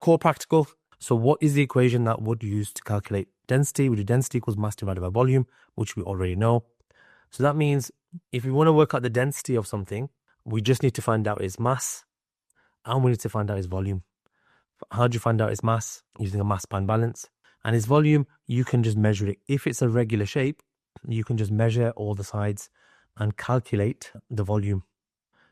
core practical. So what is the equation that would use to calculate density? We do density equals mass divided by volume, which we already know. So that means if we want to work out the density of something, we just need to find out its mass and we need to find out its volume. How do you find out its mass? Using a mass pan balance. And its volume, you can just measure it. If it's a regular shape, you can just measure all the sides and calculate the volume.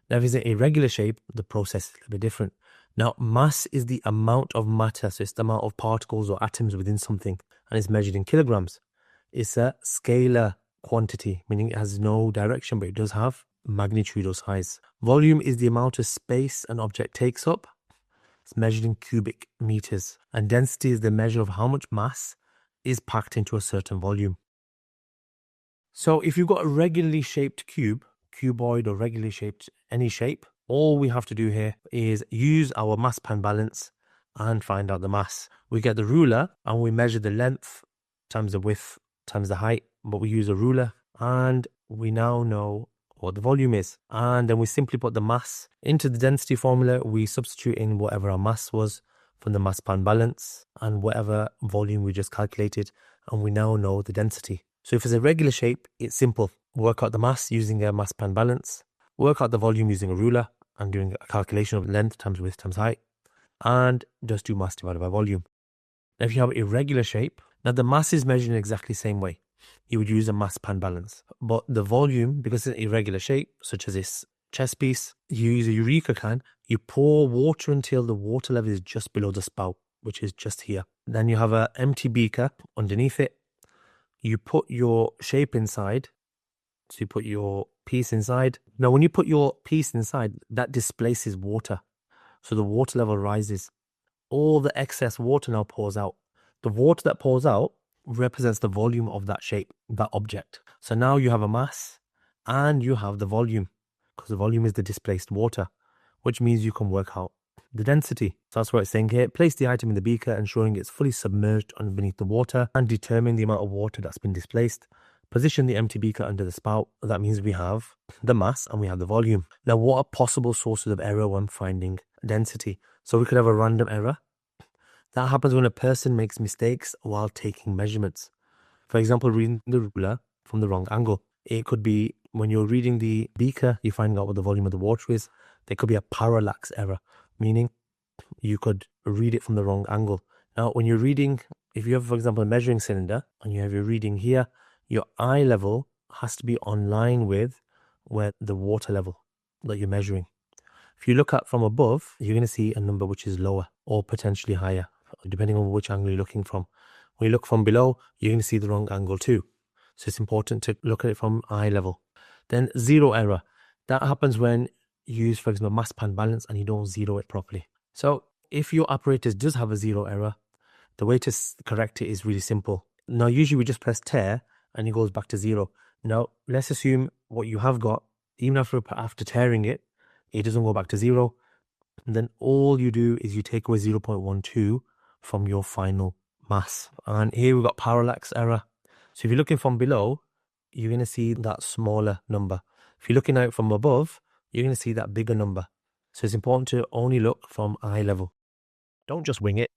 Now, if it's an irregular shape, the process is a little bit different. Now, mass is the amount of matter, so it's the amount of particles or atoms within something, and it's measured in kilograms. It's a scalar quantity, meaning it has no direction, but it does have magnitude or size. Volume is the amount of space an object takes up. It's measured in cubic meters. And density is the measure of how much mass is packed into a certain volume. So if you've got a regularly shaped cube, cuboid or regularly shaped any shape, all we have to do here is use our mass pan balance and find out the mass. We get the ruler and we measure the length times the width times the height, but we use a ruler and we now know what the volume is. And then we simply put the mass into the density formula. We substitute in whatever our mass was from the mass pan balance and whatever volume we just calculated, and we now know the density. So if it's a regular shape, it's simple. Work out the mass using a mass pan balance, work out the volume using a ruler and doing a calculation of length times width times height, and just do mass divided by volume. Now, if you have an irregular shape, now the mass is measured in exactly the same way. You would use a mass pan balance, but the volume, because it's an irregular shape, such as this chess piece, you use a Eureka can, you pour water until the water level is just below the spout, which is just here. Then you have an empty beaker underneath it. You put your shape inside, so you put your piece inside. Now, when you put your piece inside, that displaces water. So the water level rises. All the excess water now pours out. The water that pours out represents the volume of that shape, that object. So now you have a mass and you have the volume, because the volume is the displaced water, which means you can work out the density. So that's what it's saying here. Place the item in the beaker, ensuring it's fully submerged underneath the water, and determine the amount of water that's been displaced. Position the empty beaker under the spout. That means we have the mass and we have the volume. Now, what are possible sources of error when finding density? So we could have a random error. That happens when a person makes mistakes while taking measurements. For example, reading the ruler from the wrong angle. It could be when you're reading the beaker, you're finding out what the volume of the water is. There could be a parallax error, meaning you could read it from the wrong angle. Now, when you're reading, if you have, for example, a measuring cylinder and you have your reading here, your eye level has to be on line with where the water level that you're measuring. If you look at from above, you're going to see a number which is lower or potentially higher, depending on which angle you're looking from. When you look from below, you're going to see the wrong angle too. So it's important to look at it from eye level. Then zero error. That happens when you use, for example, mass pan balance and you don't zero it properly. So if your apparatus does have a zero error, the way to correct it is really simple. Now, usually we just press tear and it goes back to zero. Now, let's assume what you have got, even after tearing it, it doesn't go back to zero. And then all you do is you take away 0.12 from your final mass. And here we've got parallax error. So if you're looking from below, you're going to see that smaller number. If you're looking out from above, you're going to see that bigger number. So it's important to only look from eye level. Don't just wing it.